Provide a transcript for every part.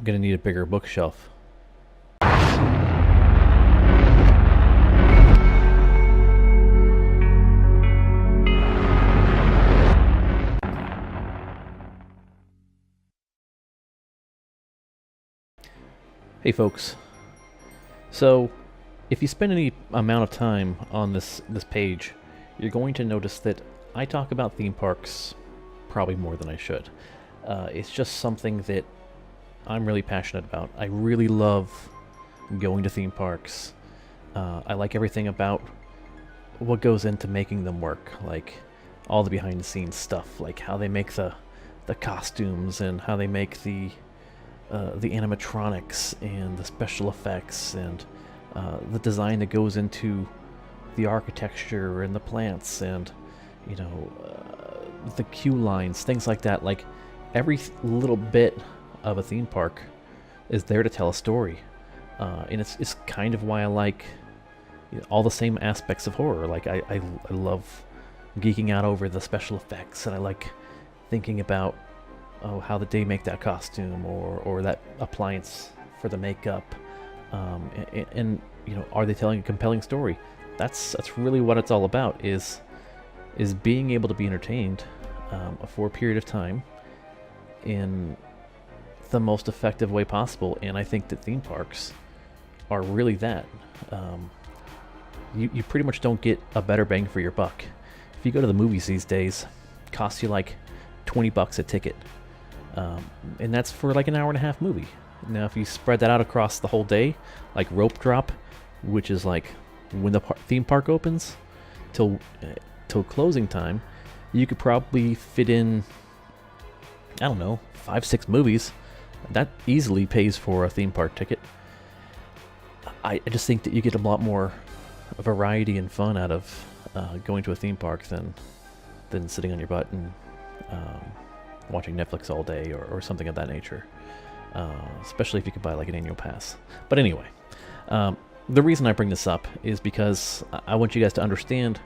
gonna need a bigger bookshelf. Hey folks, so if you spend any amount of time on this page, you're going to notice that I talk about theme parks probably more than I should. It's just something that I'm really passionate about. I really love going to theme parks. I like everything about what goes into making them work, like all the behind the scenes stuff, like how they make the costumes and how they make the animatronics and the special effects and the design that goes into the architecture and the plants and the queue lines, things like that. Like every little bit of a theme park is there to tell a story, and it's kind of why I like all the same aspects of horror. Like I love geeking out over the special effects, and I like thinking about how did they make that costume or that appliance for the makeup, and are they telling a compelling story? That's really what it's all about, is being able to be entertained for a period of time in the most effective way possible. And I think that theme parks are really that. You pretty much don't get a better bang for your buck. If you go to the movies these days, it costs you like $20 a ticket. And that's for like an hour and a half movie. Now, if you spread that out across the whole day, like rope drop, which is like when the theme park opens till closing time, you could probably fit in, I don't know, 5-6 movies. That easily pays for a theme park ticket. I just think that you get a lot more variety and fun out of going to a theme park than sitting on your butt and watching Netflix all day or something of that nature, especially if you could buy like an annual pass. But anyway, the reason I bring this up is because I want you guys to understand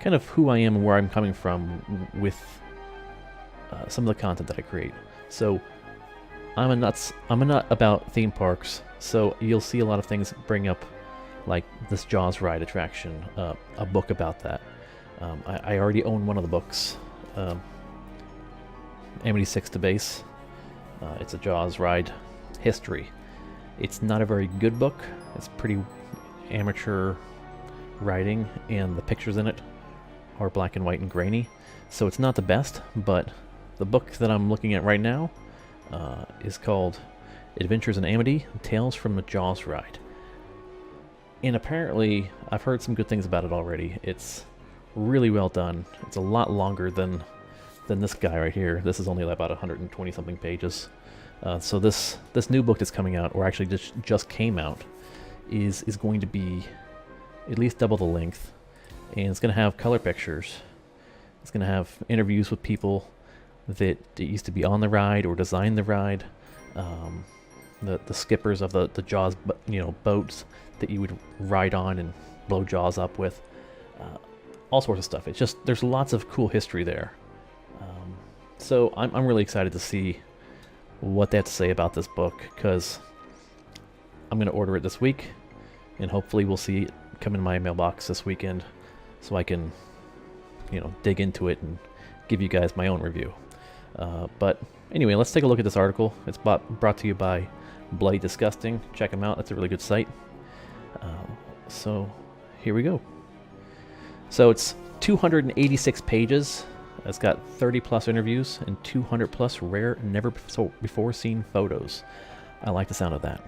kind of who I am and where I'm coming from with some of the content that I create. So I'm a nut about theme parks, so you'll see a lot of things bring up like this Jaws ride attraction, a book about that. I already own one of the books, Amity 6 to Base. It's a Jaws ride history. It's not a very good book. It's pretty amateur writing, and the pictures in it are black and white and grainy, so it's not the best. But the book that I'm looking at right now is called Adventures in Amity, Tales from the Jaws Ride. And apparently, I've heard some good things about it already. It's really well done. It's a lot longer than this guy right here. This is only about 120 something pages. So this new book that's coming out, or actually just came out, is going to be at least double the length, and it's going to have color pictures. It's going to have interviews with people that used to be on the ride or designed the ride, the skippers of the Jaws boats that you would ride on and blow Jaws up with, all sorts of stuff. It's just, there's lots of cool history there. So I'm really excited to see what they have to say about this book, because I'm going to order it this week, and hopefully we'll see it come in my mailbox this weekend, so I can, dig into it and give you guys my own review. But anyway, let's take a look at this article. It's brought to you by Bloody Disgusting. Check them out. That's a really good site. So here we go. So it's 286 pages. It's got 30 plus interviews and 200 plus rare, never before seen photos. I like the sound of that.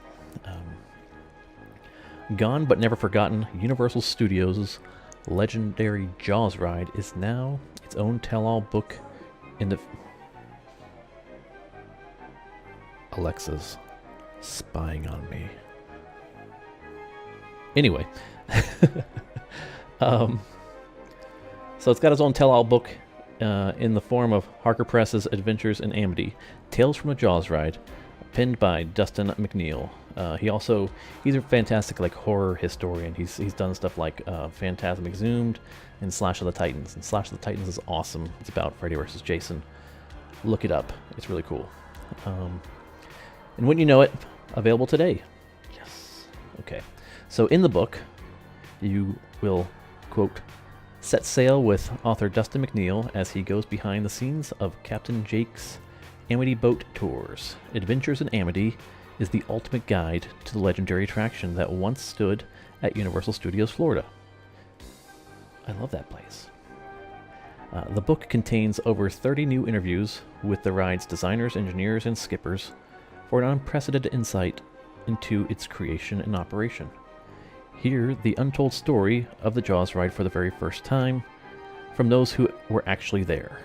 Gone but never forgotten, Universal Studios' legendary Jaws ride is now its own tell-all book in the... Alexa's spying on me. Anyway. So it's got its own tell-all book in the form of Harker Press's Adventures in Amity, Tales from a Jaws Ride, penned by Dustin McNeill. He's a fantastic horror historian. He's done stuff like Phantasm Exhumed and Slash of the Titans. And Slash of the Titans is awesome. It's about Freddy vs. Jason. Look it up. It's really cool. And wouldn't you know it, available today. Yes. Okay. So in the book, you will, quote, set sail with author Dustin McNeill as he goes behind the scenes of Captain Jake's Amity Boat Tours. Adventures in Amity is the ultimate guide to the legendary attraction that once stood at Universal Studios Florida. I love that place. The book contains over 30 new interviews with the ride's designers, engineers, and skippers for an unprecedented insight into its creation and operation. Hear the untold story of the Jaws ride for the very first time from those who were actually there.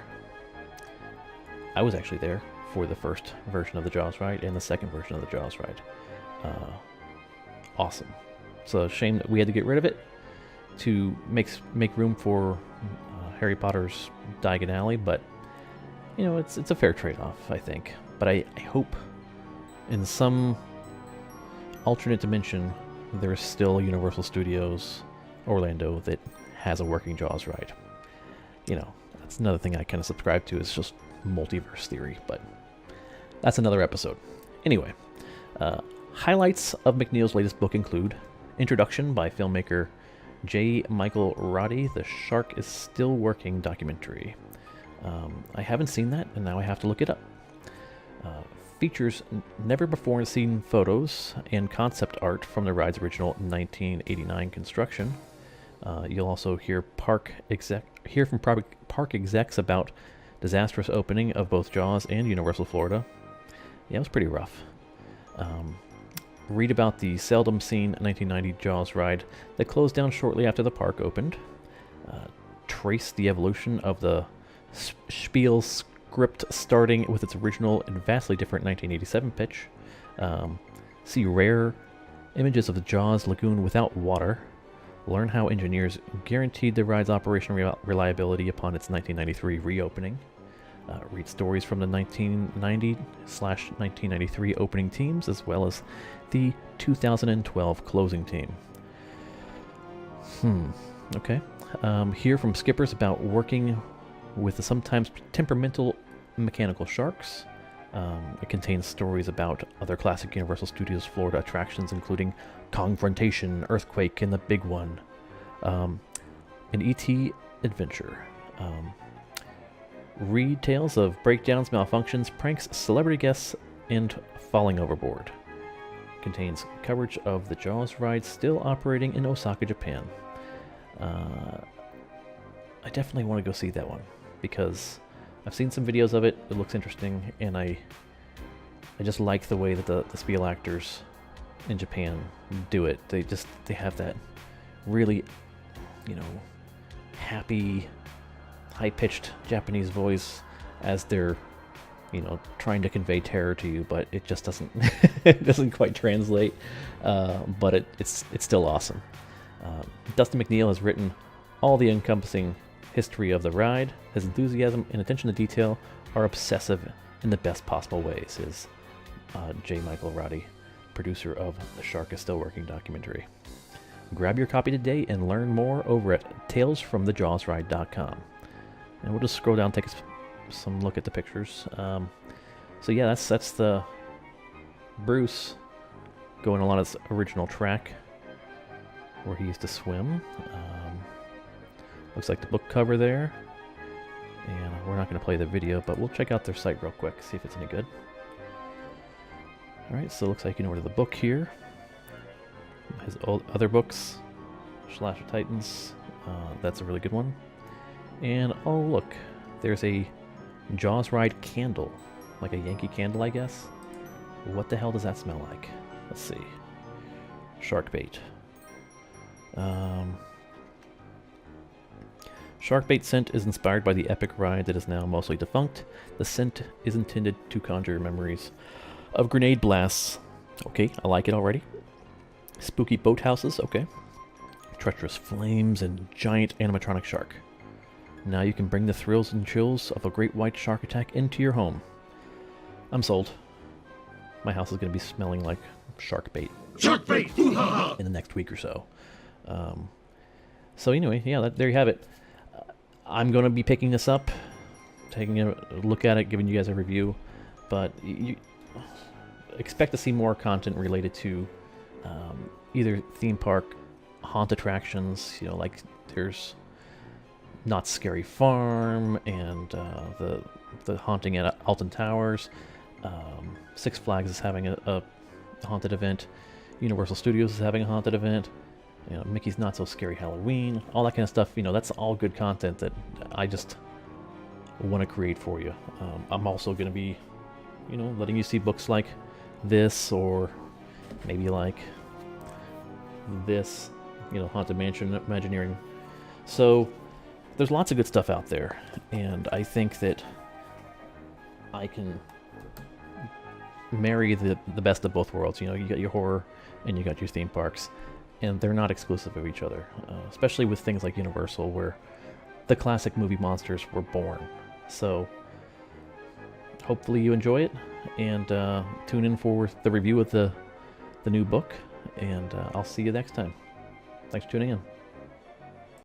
I was actually there for the first version of the Jaws ride and the second version of the Jaws ride. Awesome. It's a shame that we had to get rid of it to make room for Harry Potter's Diagon Alley, but you know, it's a fair trade-off, I think. But I hope in some alternate dimension there's still Universal Studios Orlando that has a working Jaws ride. You know, that's another thing I kind of subscribe to, is just multiverse theory, but that's another episode. Anyway, highlights of McNeill's latest book include introduction by filmmaker J. Michael Roddy, The Shark is Still Working documentary. I haven't seen that, and now I have to look it up. Features never-before-seen photos and concept art from the ride's original 1989 construction. You'll also hear from park execs about disastrous opening of both Jaws and Universal Florida. Yeah, it was pretty rough. Read about the seldom-seen 1990 Jaws ride that closed down shortly after the park opened. Trace the evolution of the spiel script starting with its original and vastly different 1987 pitch. See rare images of the Jaws lagoon without water. Learn how engineers guaranteed the ride's operational reliability upon its 1993 reopening. Read stories from the 1990/1993 opening teams, as well as the 2012 closing team. Okay. Hear from skippers about working with the sometimes temperamental mechanical sharks. It contains stories about other classic Universal Studios Florida attractions, including Confrontation, Earthquake, and the Big One. An E.T. adventure. Read tales of breakdowns, malfunctions, pranks, celebrity guests, and falling overboard. Contains coverage of the Jaws ride still operating in Osaka, Japan. I definitely want to go see that one, because I've seen some videos of it. It looks interesting, and I just like the way that the spiel actors in Japan do it. They have that really, happy, high-pitched Japanese voice as they're, trying to convey terror to you, but it just doesn't it doesn't quite translate. But it's still awesome. Dustin McNeill has written all the encompassing history of the ride. His enthusiasm and attention to detail are obsessive in the best possible ways. Is J. Michael Roddy, producer of The Shark is Still Working documentary. Grab your copy today and learn more over at talesfromthejawsride.com. And we'll just scroll down, take some look at the pictures. So yeah, that's the Bruce going along his original track where he used to swim. Looks like the book cover there. And we're not going to play the video, but we'll check out their site real quick, see if it's any good. Alright, so it looks like you can order the book here. His other books, Slasher Titans, that's a really good one. And oh look, there's a Jaws ride candle, like a Yankee candle, I guess. What the hell does that smell like? Let's see. Shark bait. Shark bait scent is inspired by the epic ride that is now mostly defunct. The scent is intended to conjure memories of grenade blasts. Okay, I like it already. Spooky boathouses, okay. Treacherous flames and giant animatronic shark. Now you can bring the thrills and chills of a great white shark attack into your home. I'm sold. My house is going to be smelling like shark bait. Shark bait! In the next week or so. So anyway, yeah, there you have it. I'm going to be picking this up, taking a look at it, giving you guys a review. But expect to see more content related to either theme park haunt attractions. You know, like there's Not Scary Farm and the haunting at Alton Towers. Six Flags is having a haunted event. Universal Studios is having a haunted event. You know, Mickey's Not So Scary Halloween, all that kind of stuff. You know, that's all good content that I just want to create for you. I'm also going to be, you know, letting you see books like this, or maybe like this, you know, Haunted Mansion Imagineering. So there's lots of good stuff out there, and I think that I can marry the best of both worlds. You know, you got your horror and you got your theme parks, and they're not exclusive of each other, especially with things like Universal, where the classic movie monsters were born. So hopefully you enjoy it, and tune in for the review of the new book, and I'll see you next time. Thanks for tuning in.